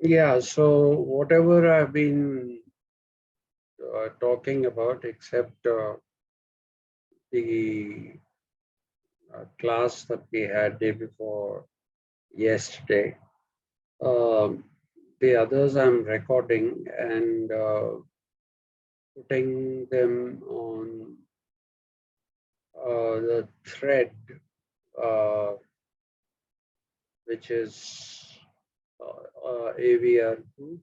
Yeah, so whatever I've been talking about, except the class that we had day before yesterday, um, the others I'm recording and putting them on the thread, uh, which is AVR group,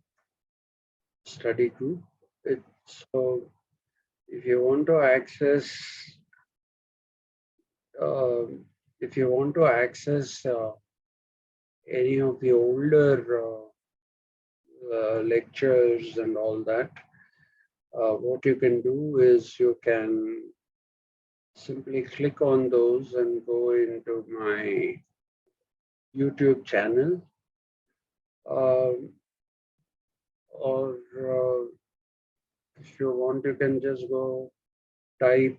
study group. So if you want to access, um, if you want to access any of the older lectures and all that, what you can do is you can simply click on those and go into my YouTube channel, um, or if you want, you can just go type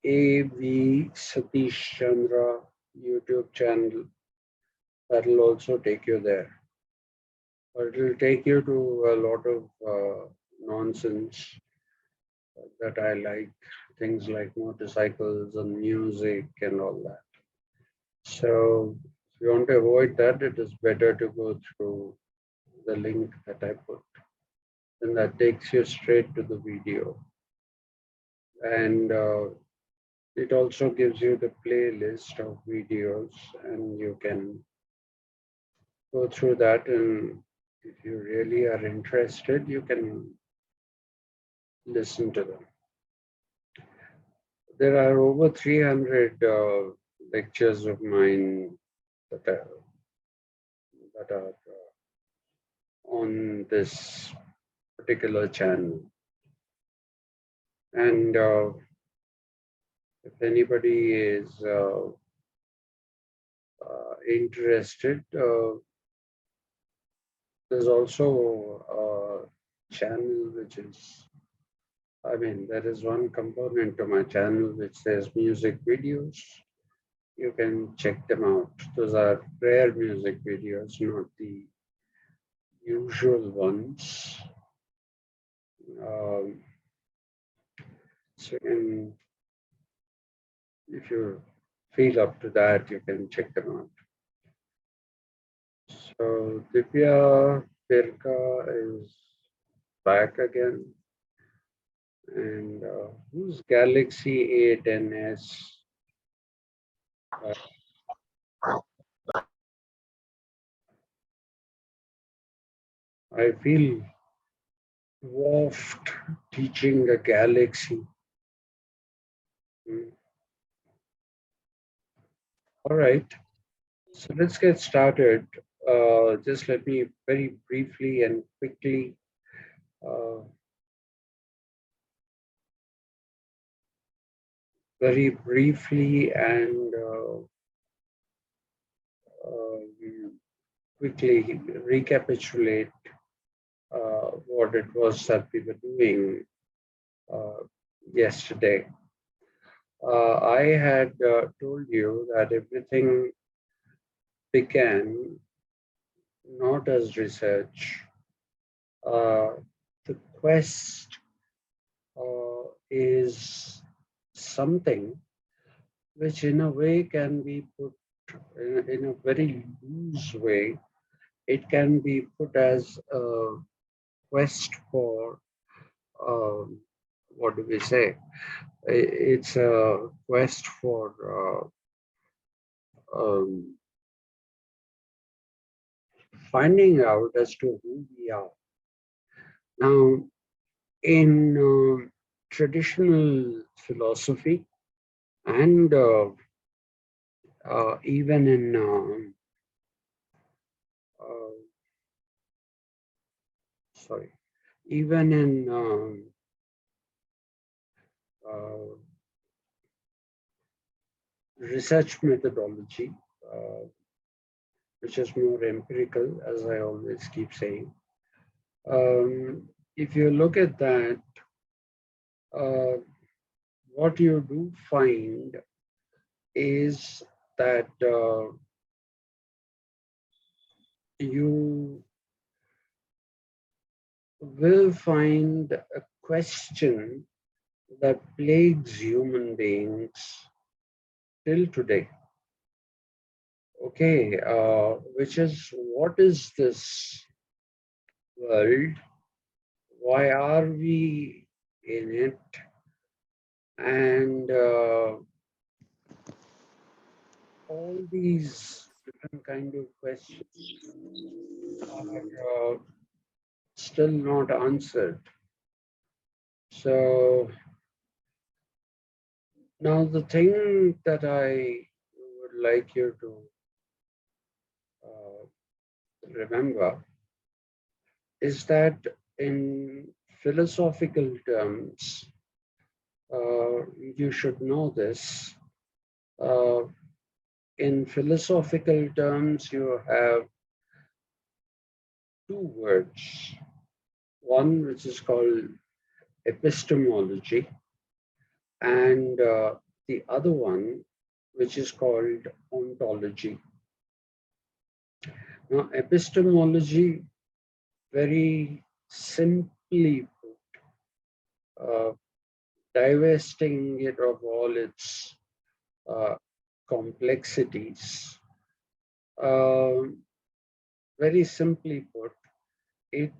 A.V. Satish Chandra YouTube channel. That will also take you there. But it will take you to a lot of nonsense that I like, things like motorcycles and music and all that. So if you want to avoid that, it is better to go through the link that I put. And that takes you straight to the video. And it also gives you the playlist of videos, and you can go through that. And if you really are interested, you can listen to them. There are over 300 lectures of mine that are on this particular channel. And if anybody is interested, there's also a channel which is, I mean, there is one component to my channel which says music videos. You can check them out. Those are rare music videos, not the usual ones. Um, so if you feel up to that, you can check them out. So Divya Pirka is back again. And who's Galaxy A10s? Uh, I feel waft teaching a galaxy. Mm. All right, so let's get started. Just let me very briefly and quickly uh, very briefly and quickly recapitulate what it was that we were doing uh, yesterday. I had told you that everything began not as research. Uh, the quest is something which, in a way, can be put in a very loose way. It can be put as a quest for, um, what do we say? It's a quest for finding out as to who we are. Now, in traditional philosophy and even in uh, sorry, even in uh, research methodology, uh, which is more empirical, as I always keep saying. If you look at that, uh, what you do find is that you will find a question that plagues human beings till today. Okay, which is, what is this world? Why are we in it? And all these different kind of questions are still not answered. So now the thing that I would like you to remember is that in philosophical terms, you should know this. Uh, in philosophical terms, you have two words. One which is called epistemology, and the other one which is called ontology. Now, epistemology, very simply put, divesting it of all its uh, complexities, um, very simply put, it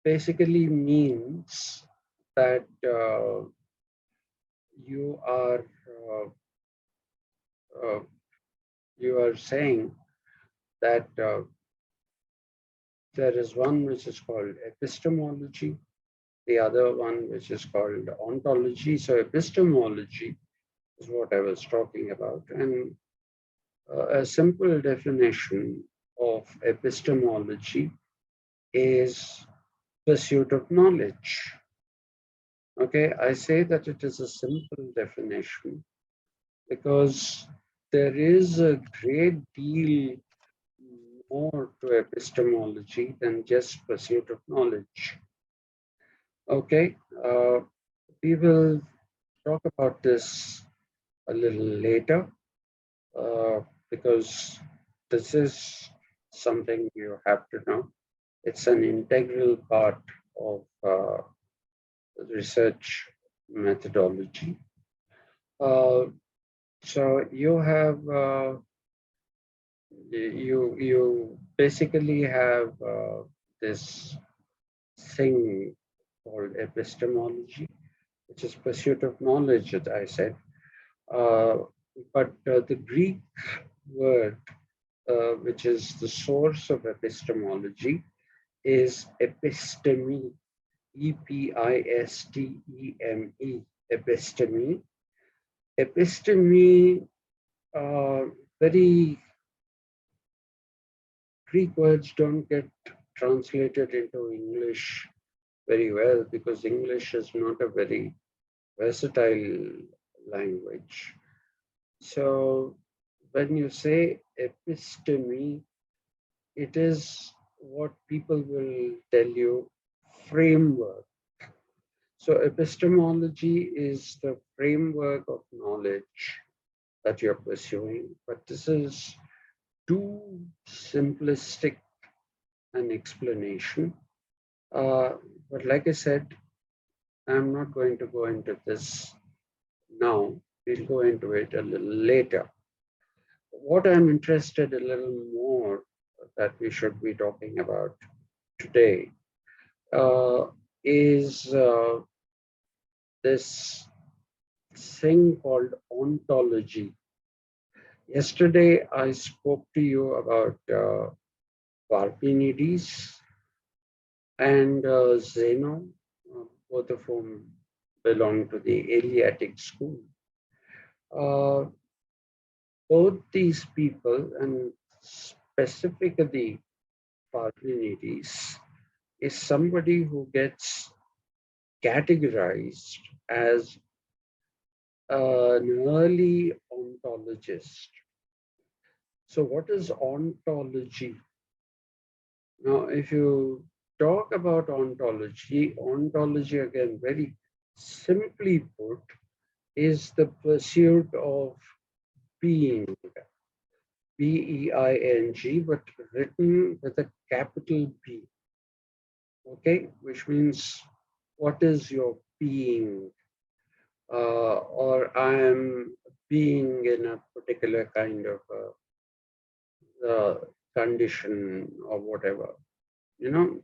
basically means that you are uh, uh, you are saying that there is one which is called epistemology, the other one which is called ontology. So epistemology is what I was talking about, and a simple definition of epistemology is pursuit of knowledge. Okay, I say that it is a simple definition because there is a great deal more to epistemology than just pursuit of knowledge. Okay, we will talk about this a little later because this is something you have to know. It's an integral part of research methodology. Uh, so you have you basically have this thing called epistemology, which is pursuit of knowledge, as I said. Uh, but the Greek word, which is the source of epistemology, is episteme, Episteme, episteme. Episteme, very Greek words don't get translated into English very well because English is not a very versatile language. So when you say episteme, it is what people will tell you framework. So epistemology is the framework of knowledge that you're pursuing, but this is too simplistic an explanation. But like I said, I'm not going to go into this now. We'll go into it a little later. What I'm interested a little more that we should be talking about today uh, is this thing called ontology. Yesterday, I spoke to you about Parmenides and Zeno, both of whom belong to the Eleatic school. Uh, both these people, and specifically Parmenides, is somebody who gets categorized as an early ontologist. So, what is ontology? Now, if you talk about ontology, ontology again, very simply put, is the pursuit of being. B-E-I-N-G, but written with a capital B. Okay, which means what is your being? Or I am being in a particular kind of condition or whatever.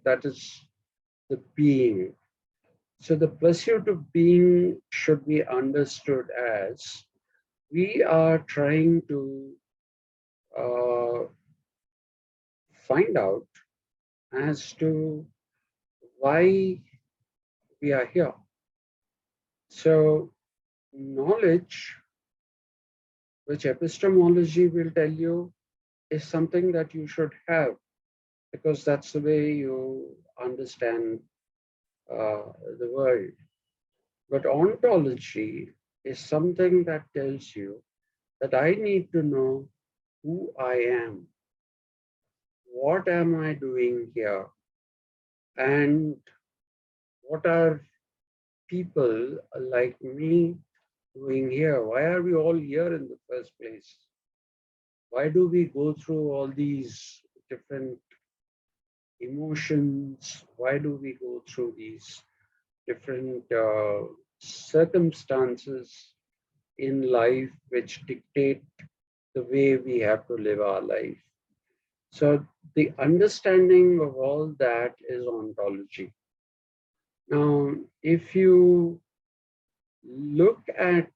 That is the being. So the pursuit of being should be understood as we are trying to uh, find out as to why we are here. So knowledge, which epistemology will tell you, is something that you should have because that's the way you understand the world. But ontology is something that tells you that I need to know who I am, what am I doing here, and what are people like me doing here? Why are we all here in the first place? Why do we go through all these different emotions? Why do we go through these different circumstances in life which dictate the way we have to live our life? So the understanding of all that is ontology. Now, if you look at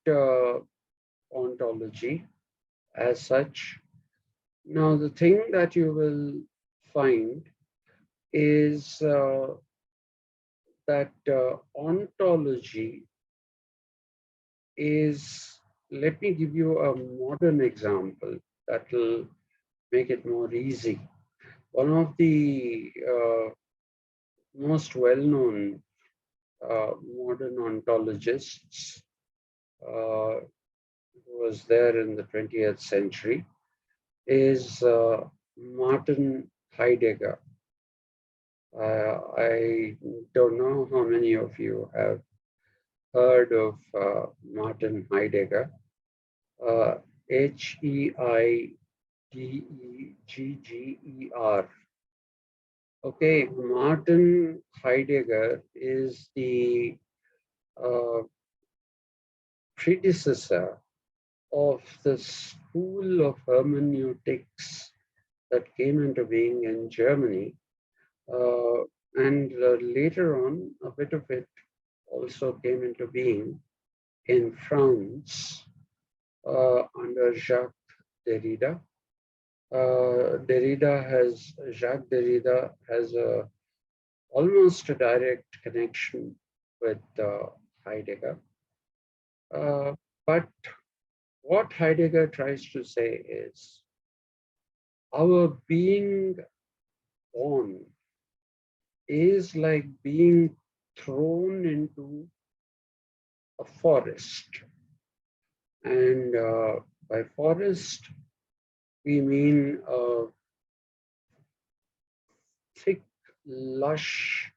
ontology as such, now the thing that you will find is that ontology is, let me give you a modern example that will make it more easy. One of the most well-known modern ontologists who was there in the 20th century is Martin Heidegger. I don't know how many of you have heard of Martin Heidegger. Heidegger. Okay, Martin Heidegger is the uh, predecessor of the school of hermeneutics that came into being in Germany. And later on, a bit of it also came into being in France under Jacques Derrida. Jacques Derrida has almost a direct connection with Heidegger. But what Heidegger tries to say is our being born is like being thrown into a forest. And by forest, we mean a thick, lush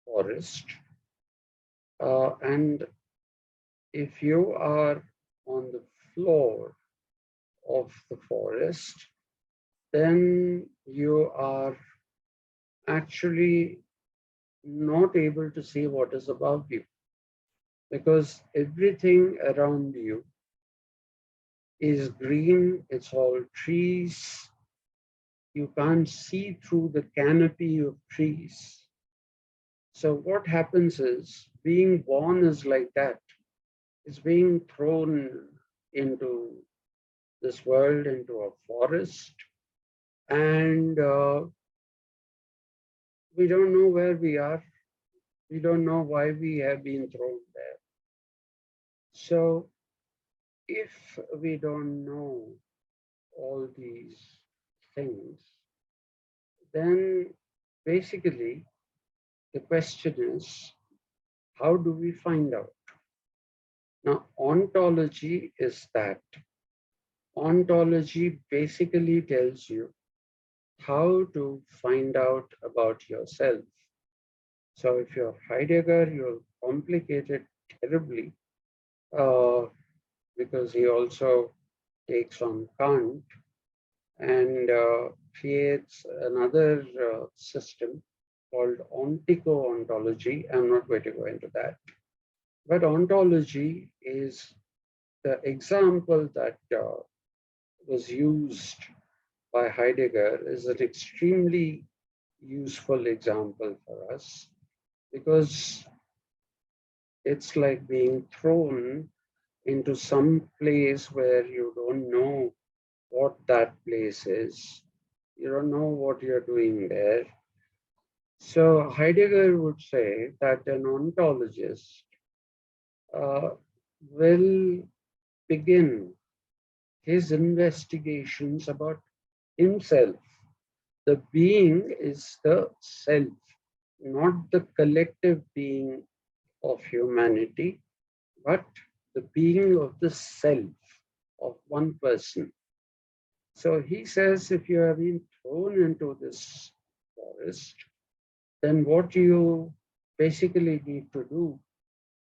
forest. And if you are on the floor of the forest, then you are actually not able to see what is above you because everything around you is green, it's all trees. You can't see through the canopy of trees. So what happens is being born is like that. It's being thrown into this world, into a forest, and we don't know where we are. We don't know why we have been thrown there. So if we don't know all these things, then basically the question is, how do we find out? Now, ontology is that. Ontology basically tells you how to find out about yourself. So if you're Heidegger, you'll complicate it terribly because he also takes on Kant. and creates another system called ontology. I'm not going to go into that. But ontology is the example that was used by Heidegger is an extremely useful example for us because it's like being thrown into some place where you don't know what that place is. You don't know what you're doing there. So Heidegger would say that an ontologist will begin his investigations about himself. The being is the self, not the collective being of humanity, but the being of the self of one person. So he says if you have been thrown into this forest, then what you basically need to do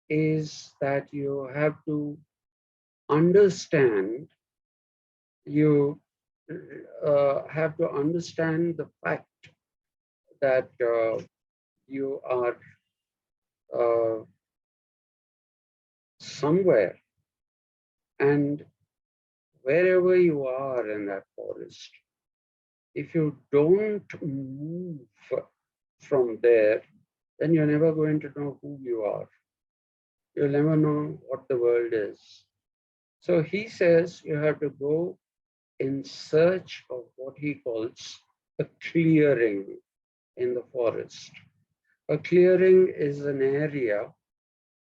is that you have to understand, you have to understand the fact that you are uh, somewhere, and wherever you are in that forest, if you don't move from there, then you're never going to know who you are. You'll never know what the world is. So he says you have to go in search of what he calls a clearing in the forest. A clearing is an area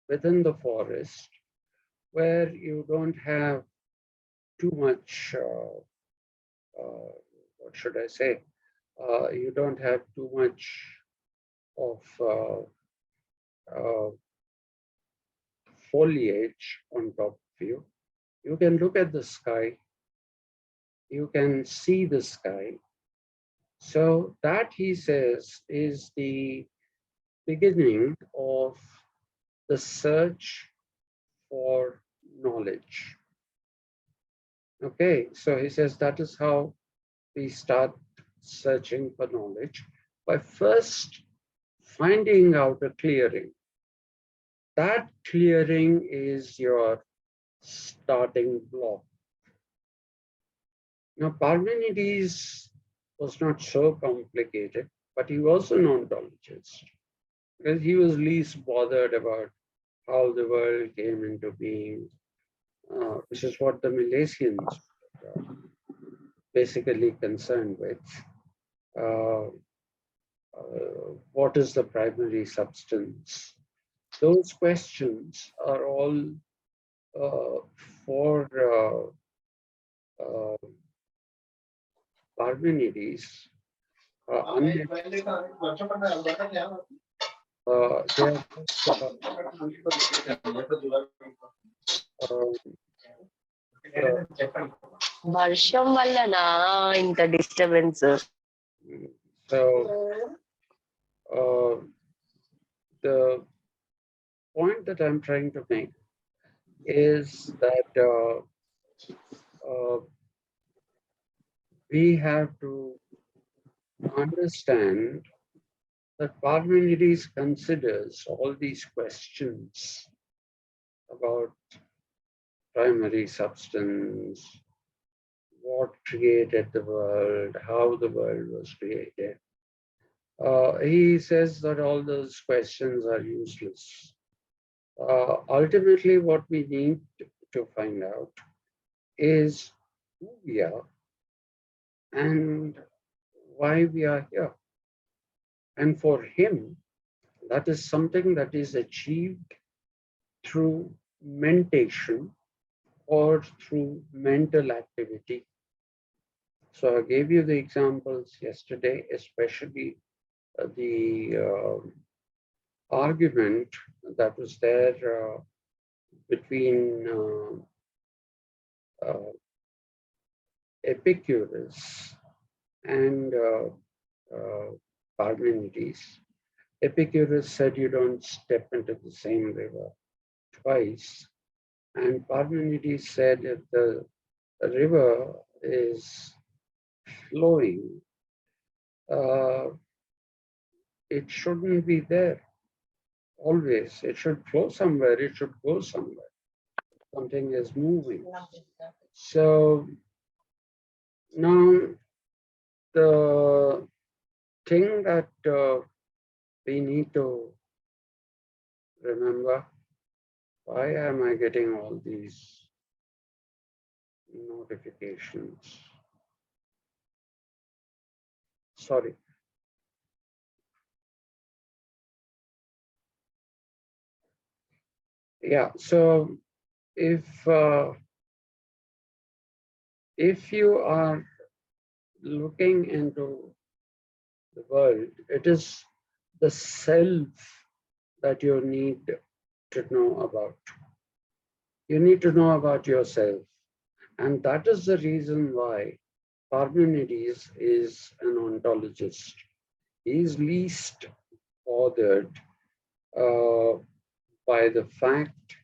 within the forest where you don't have too much, what should I say? You don't have too much of uh, foliage on top of you. You can look at the sky, you can see the sky. So that, he says, is the beginning of the search for knowledge. Okay, so he says that is how we start searching for knowledge, by first finding out a clearing. That clearing is your starting block. Now, Parmenides was not so complicated, but he was an ontologist because he was least bothered about how the world came into being, which is what the Milesians were basically concerned with. Uh, what is the primary substance? Those questions are all for uh, Parmenides. They are వర్షం వల్లనా ఇంత disturbance? so the point that I'm trying to make is that we have to understand that Parmenides considers all these questions about primary substance, what created the world, how the world was created. He says that all those questions are useless. Ultimately, what we need to find out is who we are and why we are here. And for him, that is something that is achieved through mentation or through mental activity. So I gave you the examples yesterday, especially the argument that was there between Epicurus and Parmenides. Epicurus said you don't step into the same river twice. And Parmenides said if the river is flowing, uh, it shouldn't be there always. It should flow somewhere, it should go somewhere. Something is moving. So now the thing that we need to remember, why am I getting all these notifications? Sorry. Yeah, so if you are looking into the world, it is the self that you need to know about. You need to know about yourself. And that is the reason why Parmenides is an ontologist. He is least bothered uh, by the fact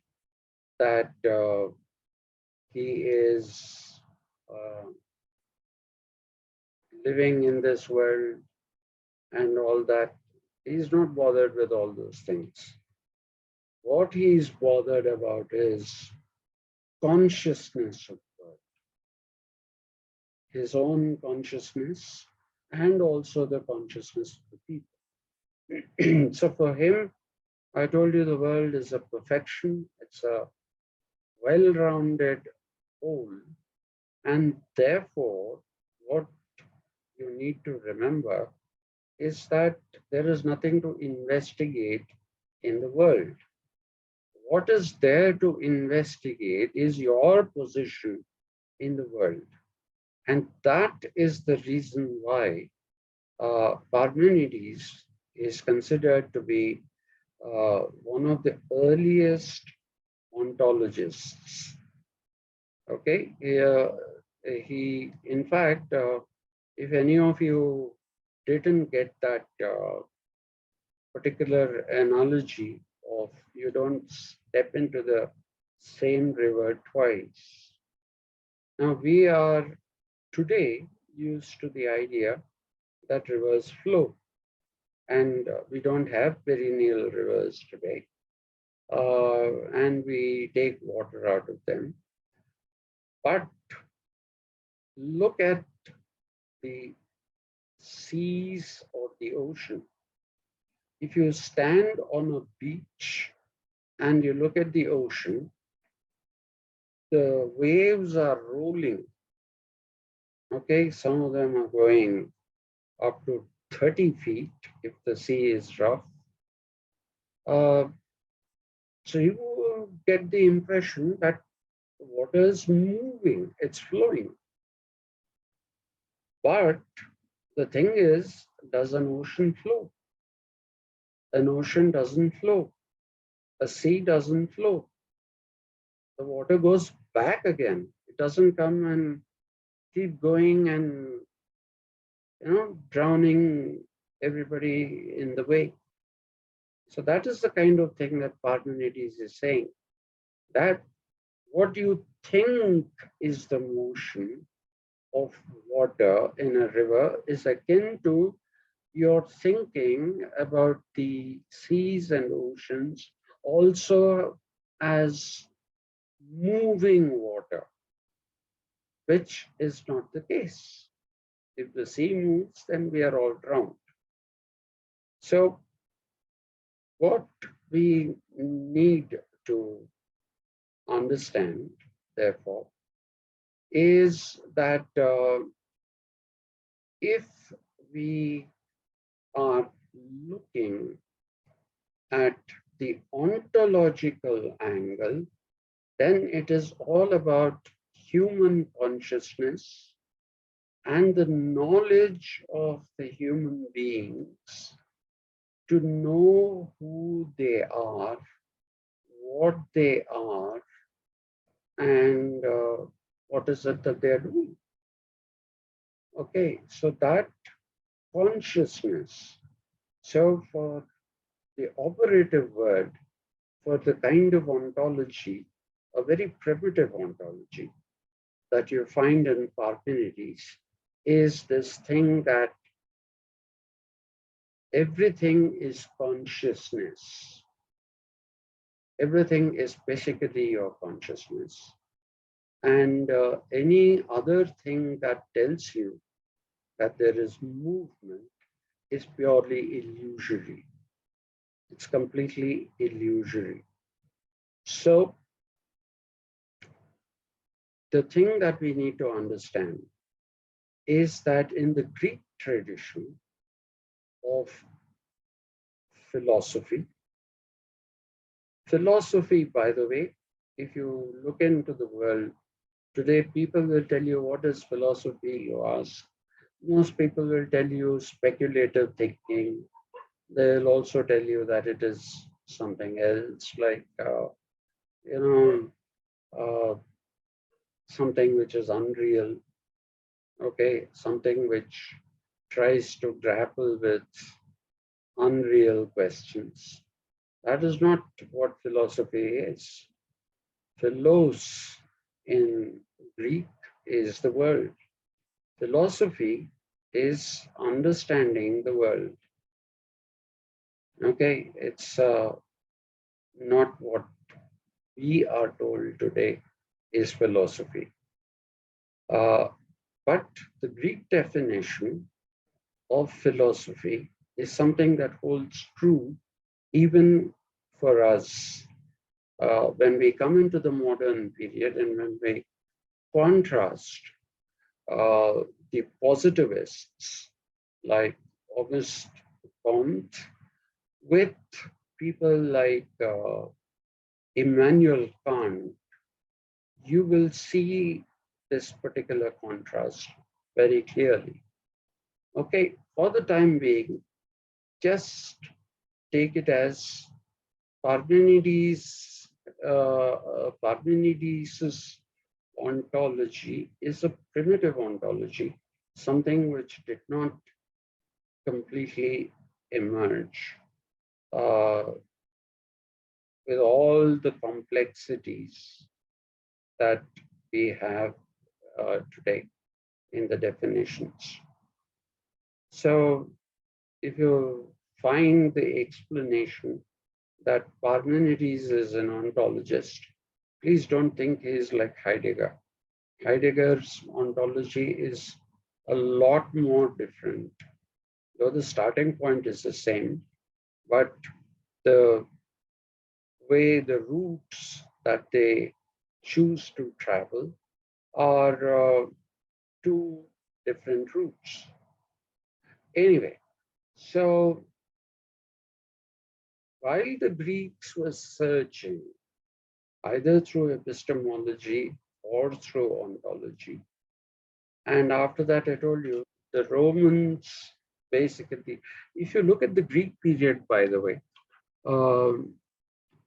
that he is uh, living in this world and all that. He's not bothered with all those things. What he is bothered about is consciousness of God, his own consciousness, and also the consciousness of the people. So for him, I told you the world is a perfection. It's a well-rounded whole. And therefore, what you need to remember is that there is nothing to investigate in the world. What is there to investigate is your position in the world. And that is the reason why Parmenides is considered to be one of the earliest ontologists. Okay, he in fact, if any of you didn't get that particular analogy of you don't step into the same river twice. Now we are today used to the idea that rivers flow, and we don't have perennial rivers today, and we take water out of them. But look at the seas or the ocean. If you stand on a beach and you look at the ocean, the waves are rolling. Okay, some of them are going up to 30 feet if the sea is rough. Uh, so you get the impression that the water is moving, it's flowing. But the thing is, does an ocean flow? An ocean doesn't flow. A sea doesn't flow. The water goes back again. It doesn't come and keep going and drowning everybody in the way. So that is the kind of thing that Parmenides is saying, that what you think is the motion of water in a river is akin to your thinking about the seas and oceans also as moving water, which is not the case. If the sea moves, then we are all drowned. So what we need to understand, therefore, is that if we are looking at the ontological angle, then it is all about human consciousness and the knowledge of the human beings to know who they are, what they are, and what is it that they're doing. Okay, so that consciousness. So for the operative word, for the kind of ontology, a very primitive ontology that you find in Parmenides, is this thing that everything is consciousness. Everything is basically your consciousness. And any other thing that tells you that there is movement is purely illusory. It's completely illusory. So the thing that we need to understand is that in the Greek tradition of philosophy, philosophy, by the way, if you look into the world today, people will tell you, what is philosophy, you ask. Most people will tell you speculative thinking. They'll also tell you that it is something else, like, something which is unreal, okay, something which tries to grapple with unreal questions. That is not what philosophy is. Philos in Greek is the world. Philosophy is understanding the world. Okay, it's not what we are told today is philosophy. But the Greek definition of philosophy is something that holds true even for us when we come into the modern period and when we contrast the positivists like Auguste Comte with people like Immanuel Kant, you will see this particular contrast very clearly. Okay, for the time being, just take it as Parmenides' ontology is a primitive ontology, something which did not completely emerge with all the complexities that we have today in the definitions. So if you find the explanation that Parmenides is an ontologist, please don't think he's like Heidegger. Heidegger's ontology is a lot more different. Though the starting point is the same, but the way the routes that they choose to travel are two different routes. Anyway, so while the Greeks were searching either through epistemology or through ontology, and after that, I told you, the Romans basically, if you look at the Greek period, by the way,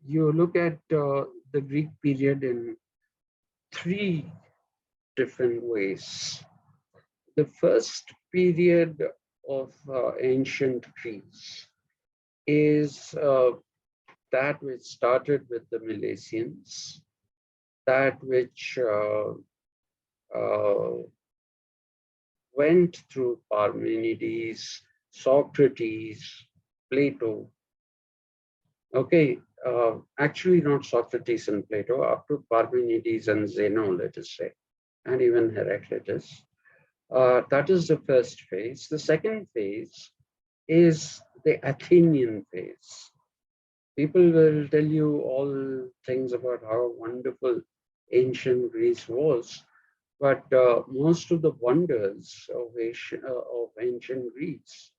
you look at the Greek period in three different ways. The first period of ancient Greece is that which started with the Milesians, that which went through Parmenides, Socrates, Plato. Okay, actually not Socrates and Plato, up to Parmenides and Zeno, let us say, and even Heraclitus. That is the first phase. The second phase is the Athenian phase. People will tell you all things about how wonderful ancient Greece was, but most of the wonders of ancient Greece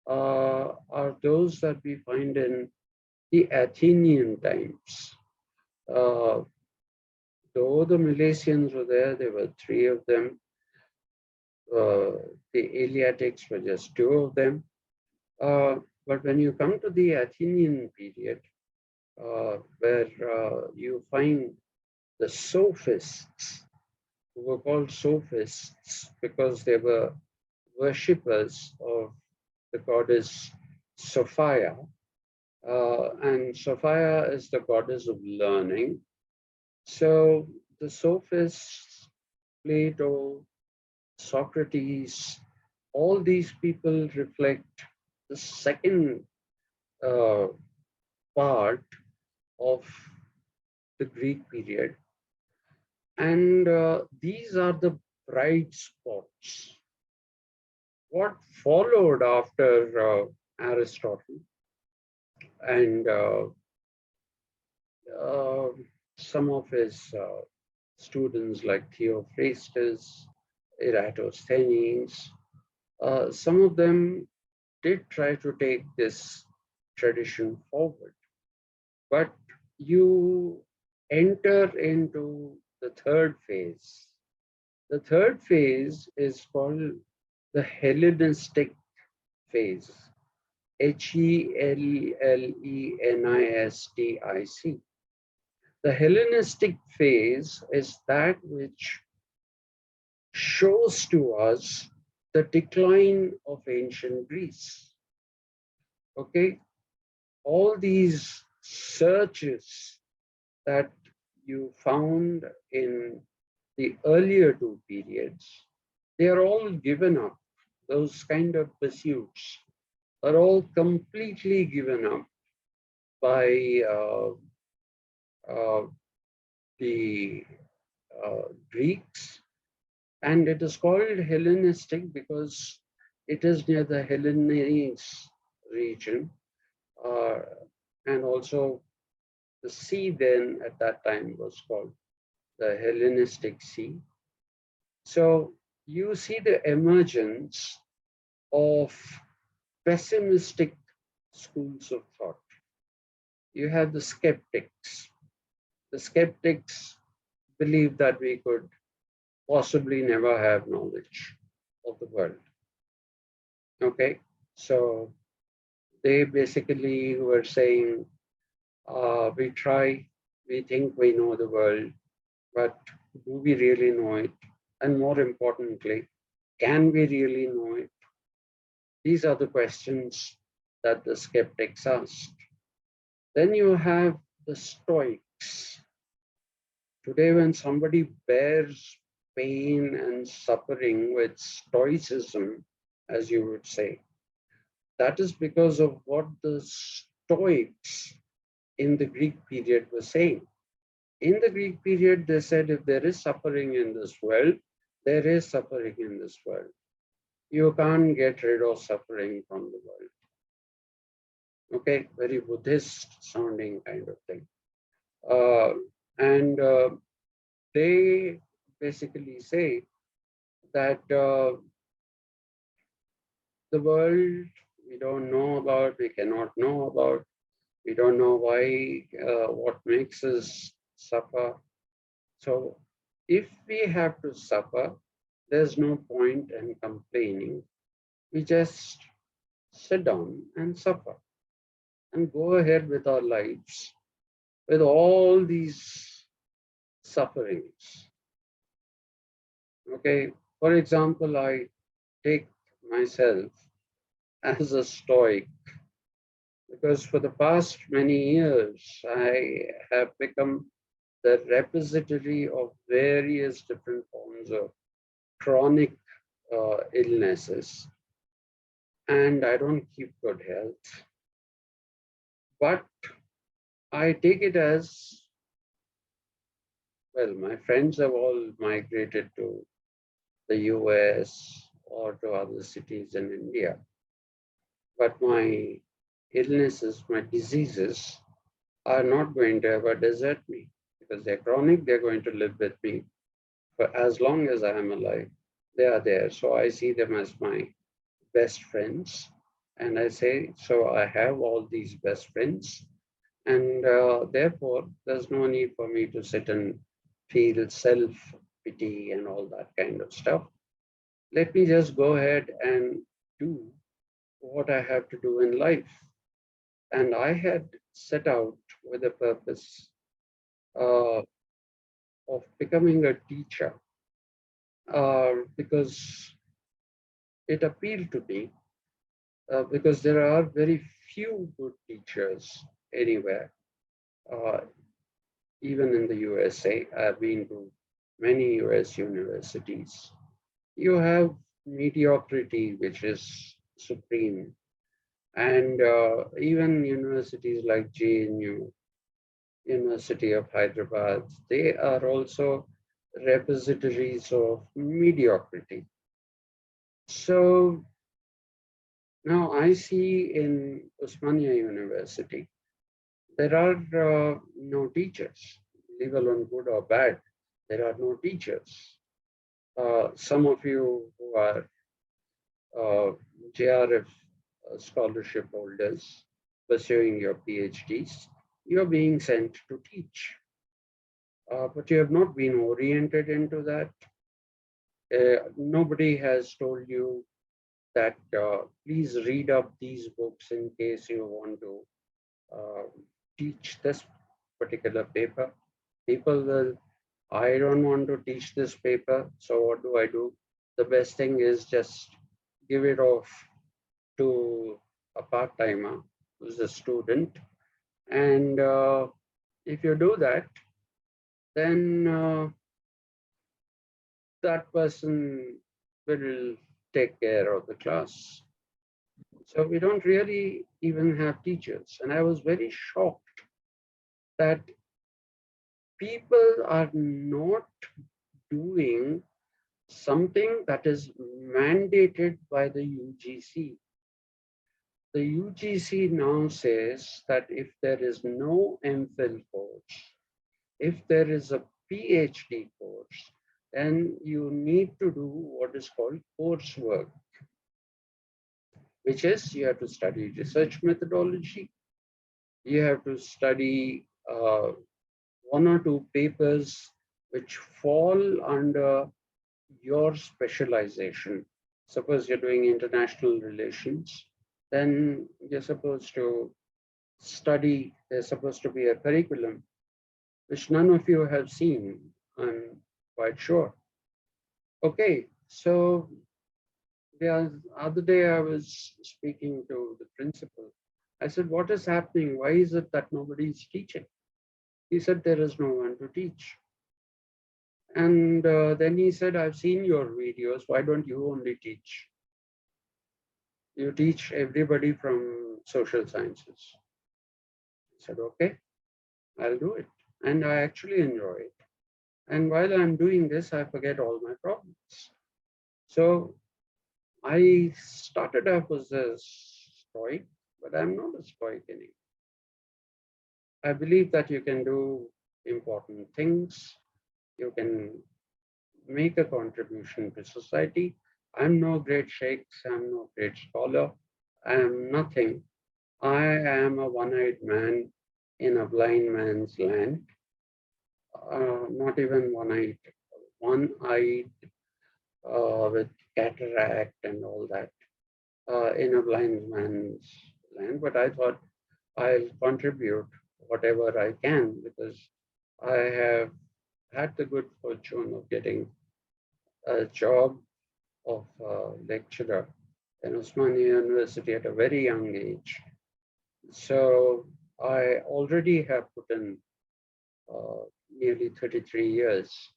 are those that we find in the Athenian times. Though the Milesians were there were three of them. The Eleatics were just two of them. But when you come to the Athenian period, where you find the sophists, who were called sophists because they were worshippers of the goddess Sophia. And Sophia is the goddess of learning. So the sophists, Plato, Socrates, all these people reflect the second uh, part of the Greek period. And these are the bright spots. What followed after Aristotle and uh, some of his students like Theophrastus, Eratosthenes, some of them did try to take this tradition forward, but you enter into the third phase. The third phase is called the Hellenistic phase, Hellenistic. The Hellenistic phase is that which shows to us the decline of ancient Greece. Okay, all these searches that you found in the earlier two periods, they are all given up. Those kind of pursuits are all completely given up by uh, the Greeks. And it is called Hellenistic because it is near the Hellenese region. Uh, and also the sea then at that time was called the Hellenistic Sea. So you see the emergence of pessimistic schools of thought. You have the skeptics. The skeptics believe that we could possibly never have knowledge of the world. Okay, so they basically were saying, we try, we think we know the world, but do we really know it? And more importantly, can we really know it? These are the questions that the skeptics asked. Then you have the Stoics. Today, when somebody bears pain and suffering with Stoicism, as you would say, that is because of what the Stoics in the Greek period were saying. In the Greek period, they said if there is suffering in this world, there is suffering in this world. You can't get rid of suffering from the world. Okay, very Buddhist sounding kind of thing. And they basically say that the world we don't know about, we cannot know about, we don't know why, what makes us suffer. So if we have to suffer, there's no point in complaining. We just sit down and suffer and go ahead with our lives with all these sufferings. Okay, for example, I take myself as a Stoic because for the past many years, I have become the repository of various different forms of chronic illnesses, and I don't keep good health. But I take it as well, my friends have all migrated to the US or to other cities in India. But my illnesses, my diseases are not going to ever desert me because they're chronic, they're going to live with me for as long as I am alive. They are there. So I see them as my best friends. And I say, so I have all these best friends. And therefore, there's no need for me to sit and feel self pity and all that kind of stuff. Let me just go ahead and do what I have to do in life. And I had set out with a purpose uh, of becoming a teacher because it appealed to me because there are very few good teachers anywhere. Uh, Even in the USA, I've been to many US universities. You have mediocrity, which is supreme. And even universities like JNU, University of Hyderabad, they are also repositories of mediocrity. So now I see in Osmania University, there are no teachers, leave alone good or bad. There are no teachers. Some of you who are JRF scholarship holders pursuing your PhDs, you're being sent to teach. But you have not been oriented into that. Nobody has told you that please read up these books in case you want to uh, teach this particular paper. People will, I don't want to teach this paper, so what do I do? The best thing is just give it off to a part-timer who's a student. And if you do that, then that person will take care of the class. So we don't really even have teachers. And I was very shocked that people are not doing something that is mandated by the UGC. The UGC now says that if there is no MPhil course, if there is a PhD course, then you need to do what is called coursework, which is you have to study research methodology, you have to study one or two papers which fall under your specialization. Suppose you're doing international relations, then you're supposed to study, there's supposed to be a curriculum, which none of you have seen, I'm quite sure. Okay, so the other day I was speaking to the principal. I said, what is happening? Why is it that nobody is teaching? He said, there is no one to teach. And then he said, I've seen your videos. Why don't you only teach? You teach everybody from social sciences. I said, okay, I'll do it. And I actually enjoy it. And while I'm doing this, I forget all my problems. So I started off as a stoic, but I'm not a stoic anymore. I believe that you can do important things. You can make a contribution to society. I'm no great sheikh, I'm no great scholar, I am nothing. I am a one-eyed man in a blind man's land, not even one-eyed with cataract and all that in a blind man's land. But I thought I'll contribute whatever I can because I have had the good fortune of getting a job of lecturer in Osmania University at a very young age. So I already have put in nearly 33 years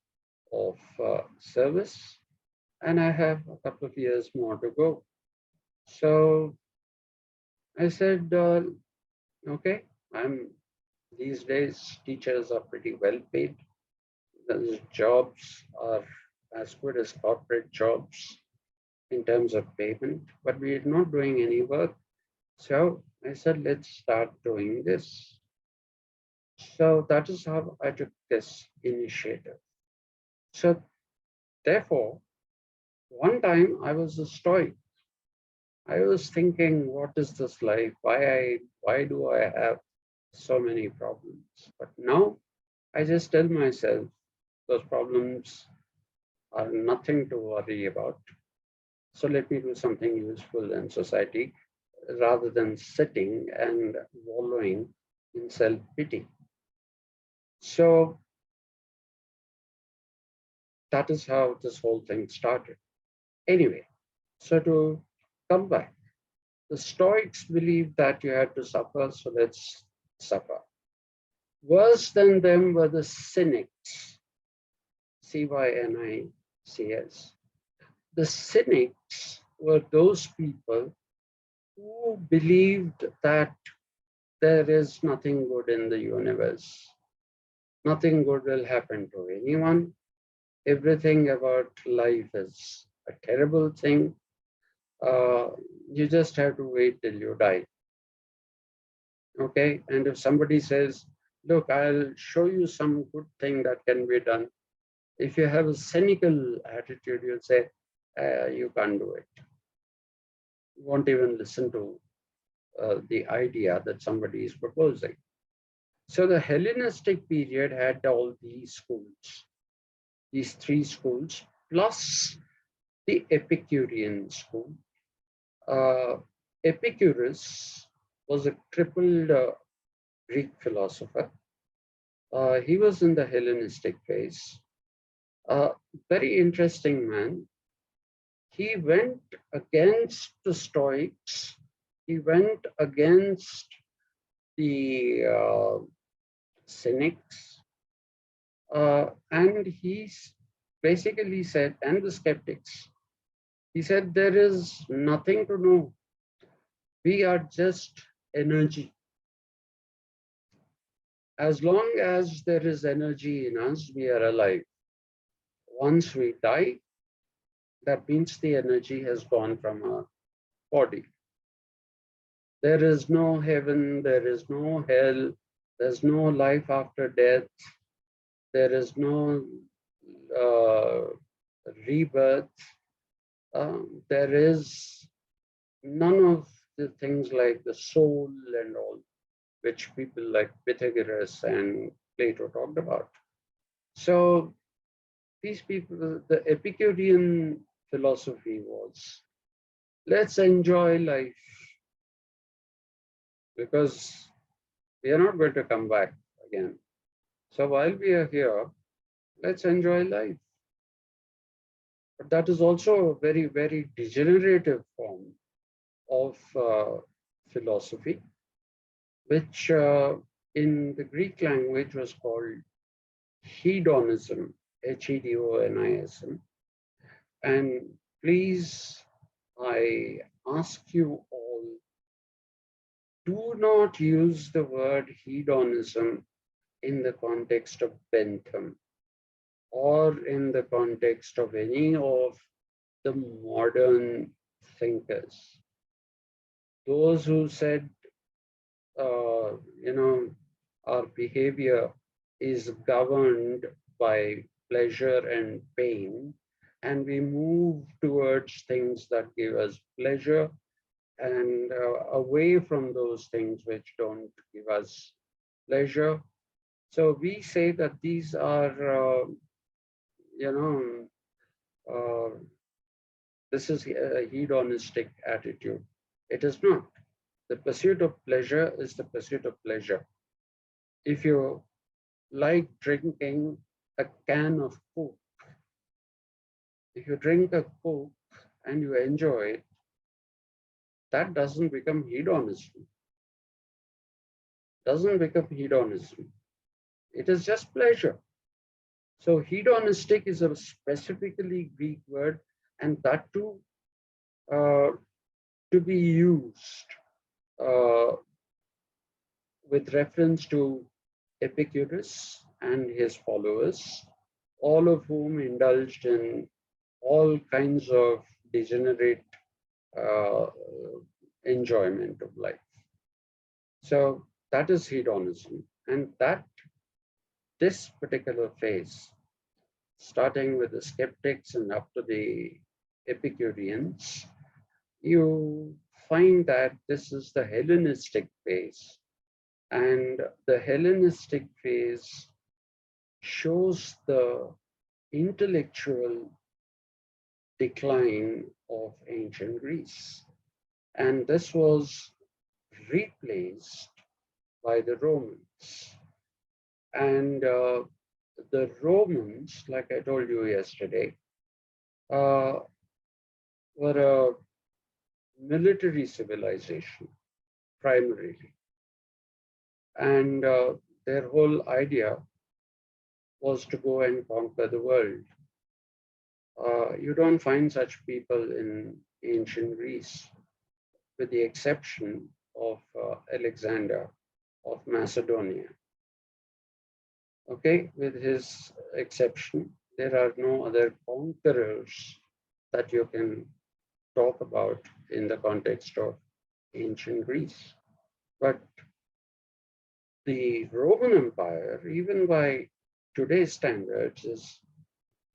of service, and I have a couple of years more to go. So I said, okay, these days teachers are pretty well paid. The jobs are as good as corporate jobs in terms of payment, but we're not doing any work. So I said, let's start doing this. So that is how I took this initiative. So therefore, one time I was a stoic. I was thinking, what is this life? Why do I have so many problems? But now I just tell myself those problems are nothing to worry about. So let me do something useful in society rather than sitting and wallowing in self-pity. So that is how this whole thing started. Anyway, so to come back, the Stoics believed that you had to suffer, so let's suffer. Worse than them were the cynics, Cynics. The cynics were those people who believed that there is nothing good in the universe. Nothing good will happen to anyone. Everything about life is a terrible thing. You just have to wait till you die. Okay. And if somebody says, look, I'll show you some good thing that can be done. If you have a cynical attitude, you'll say, you can't do it. You won't even listen to the idea that somebody is proposing. So the Hellenistic period had all these schools, these three schools, plus the Epicurean school. Epicurus was a crippled Greek philosopher. He was in the Hellenistic phase. Very interesting man. He went against the Stoics. He went against the cynics. And he basically said, and the skeptics, he said, there is nothing to know. We are just energy. As long as there is energy in us, we are alive. Once we die, that means the energy has gone from our body. There is no heaven, there is no hell, there's no life after death, there is no rebirth. There is none of the things like the soul and all, which people like Pythagoras and Plato talked about. So these people, the Epicurean philosophy was, let's enjoy life because we are not going to come back again. So while we are here, let's enjoy life. But that is also a very, very degenerative form of philosophy, which in the Greek language was called hedonism, Hedonism. And please, I ask you all, do not use the word hedonism in the context of Bentham or in the context of any of the modern thinkers. Those who said, our behavior is governed by pleasure and pain, and we move towards things that give us pleasure and away from those things which don't give us pleasure. So we say that these are, this is a hedonistic attitude. It is not. The pursuit of pleasure is the pursuit of pleasure. If you like drinking a can of Coke, if you drink a Coke and you enjoy it, that doesn't become hedonism. Doesn't become hedonism. It is just pleasure. So hedonistic is a specifically Greek word, and that too to be used with reference to Epicurus and his followers, all of whom indulged in all kinds of degenerate enjoyment of life. So that is hedonism. And that this particular phase, starting with the skeptics and up to the Epicureans, you find that this is the Hellenistic phase. And the Hellenistic phase shows the intellectual decline of ancient Greece. And this was replaced by the Romans. And the Romans, like I told you yesterday, were a military civilization primarily. And their whole idea was to go and conquer the world. You don't find such people in ancient Greece, with the exception of Alexander of Macedonia. Okay, with his exception, there are no other conquerors that you can talk about in the context of ancient Greece. But the Roman Empire, even by today's standards, is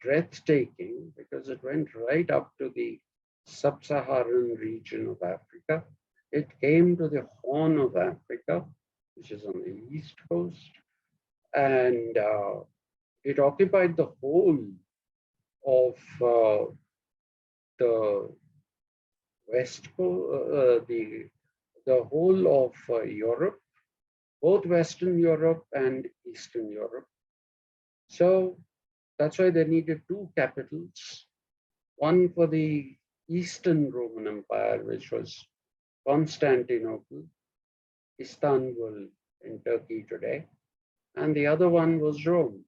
breathtaking because it went right up to the sub-Saharan region of Africa. It came to the Horn of Africa, which is on the east coast, and it occupied the whole of the west coast, the whole of Europe, both Western Europe and Eastern Europe. So that's why they needed two capitals, one for the Eastern Roman Empire, which was Constantinople, Istanbul in Turkey today, and the other one was Rome,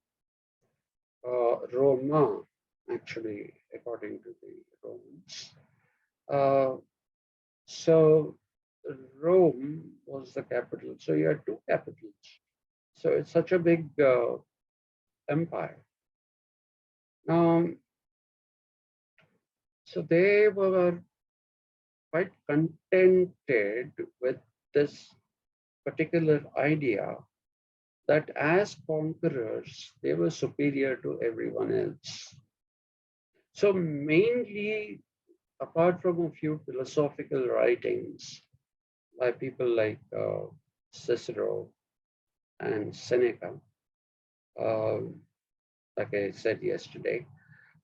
Roma, actually, according to the Romans. So Rome was the capital. So you had two capitals. So it's such a big empire. So they were quite contented with this particular idea that as conquerors, they were superior to everyone else. So mainly, apart from a few philosophical writings by people like Cicero and Seneca, like I said yesterday,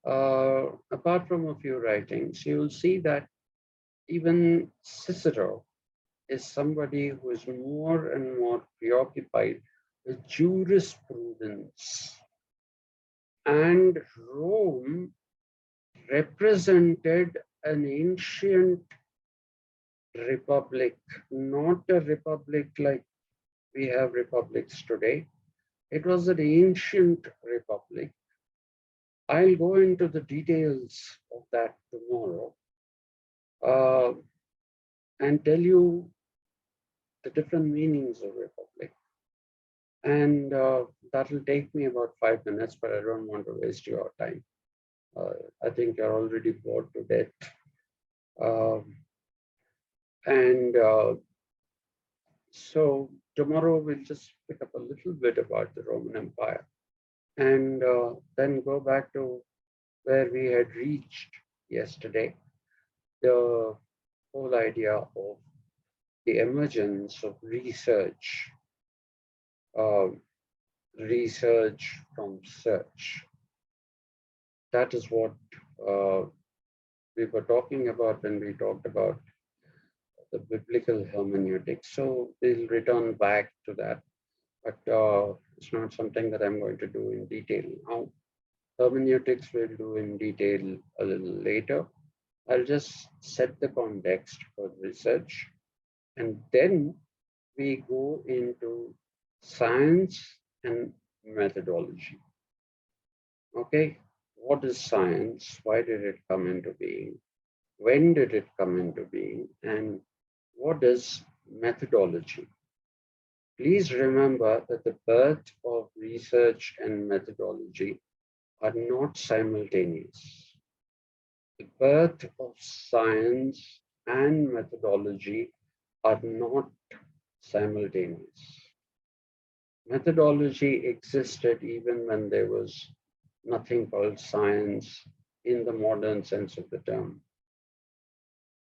apart from a few writings, you will see that even Cicero is somebody who is more and more preoccupied with jurisprudence. And Rome represented an ancient republic, not a republic like we have republics today. It was an ancient republic. I'll go into the details of that tomorrow and tell you the different meanings of republic. And that will take me about 5 minutes, but I don't want to waste your time. I think you're already bored to death. So tomorrow we'll just pick up a little bit about the Roman Empire and then go back to where we had reached yesterday, the whole idea of the emergence of research, research from search. That is what we were talking about when we talked about the biblical hermeneutics. So we'll return back to that, but it's not something that I'm going to do in detail now. Hermeneutics we'll do in detail a little later. I'll just set the context for research, and then we go into science and methodology. Okay, what is science? Why did it come into being? When did it come into being? And what is methodology? Please remember that the birth of research and methodology are not simultaneous. The birth of science and methodology are not simultaneous. Methodology existed even when there was nothing called science in the modern sense of the term.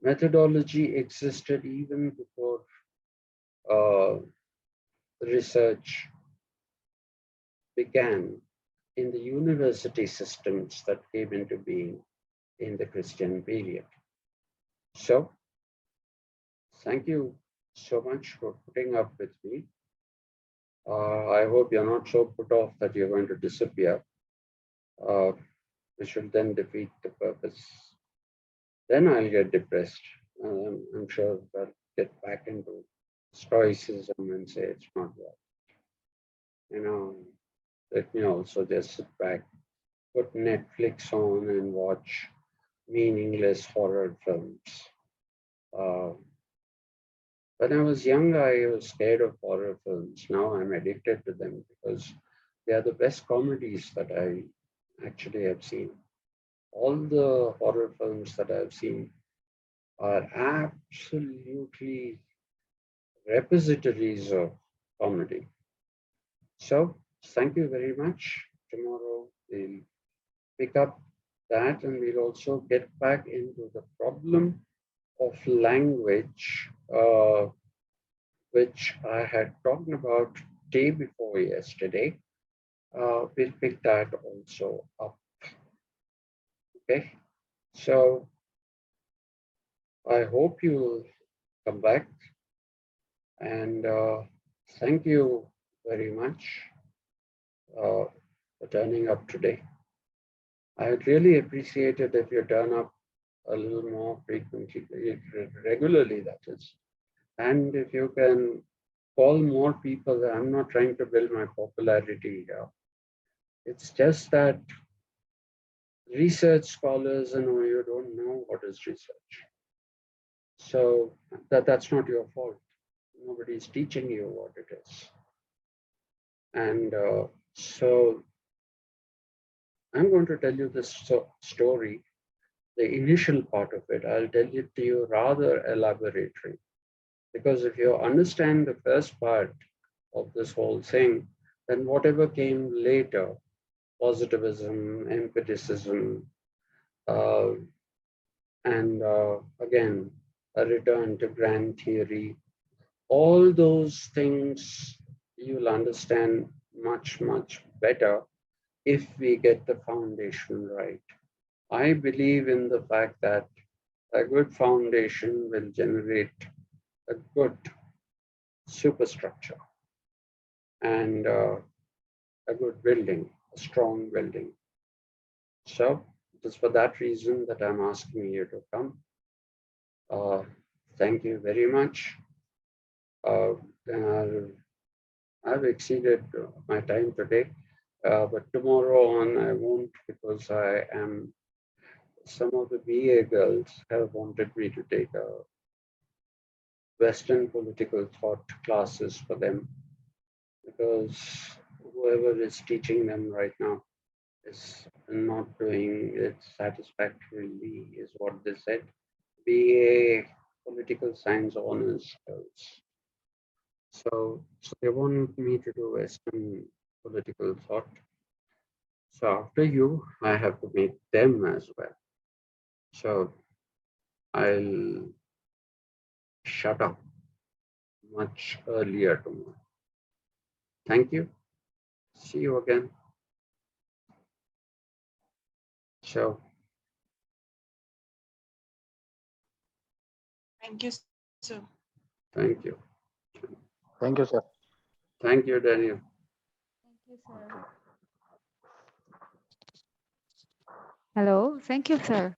Methodology existed even before research began in the university systems that came into being in the Christian period. So, thank you so much for putting up with me. I hope you're not so put off that you're going to disappear, which will then defeat the purpose. Then I'll get depressed. I'm sure I'll get back into stoicism and say it's not worth. Let me also just sit back put Netflix on and watch meaningless horror films. When I was young, I was scared of horror films. Now I'm addicted to them because they are the best comedies that I actually have seen. All the horror films that I've seen are absolutely repositories of comedy. So, thank you very much. Tomorrow we'll pick up that and we'll also get back into the problem of language, which I had talked about day before yesterday. We'll pick that also up. Okay, so I hope you'll come back and thank you very much for turning up today. I'd really appreciate it if you turn up a little more frequently, regularly, that is. And if you can call more people, I'm not trying to build my popularity here. It's just that research scholars, you don't know what is research. So that's not your fault. Nobody's teaching you what it is. And so I'm going to tell you this story, the initial part of it. I'll tell it to you rather elaborately. Because if you understand the first part of this whole thing, then whatever came later, positivism, empiricism, and again, a return to grand theory, all those things you'll understand much, much better if we get the foundation right. I believe in the fact that a good foundation will generate a good superstructure and a good building, a strong building. So it is for that reason that I'm asking you to come. Thank you very much. I've exceeded my time today, but tomorrow on I won't because some of the BA girls have wanted me to take a Western political thought classes for them because whoever is teaching them right now is not doing it satisfactorily, is what they said. BA political science honors girls. So they want me to do Western political thought. So after you, I have to meet them as well. So I'll shut up much earlier tomorrow. Thank you. See you again. So Thank you, sir. thank you. Thank you, sir. Thank you, Daniel. Thank you, sir. Hello. Thank you, sir.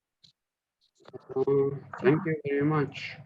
Thank you very much.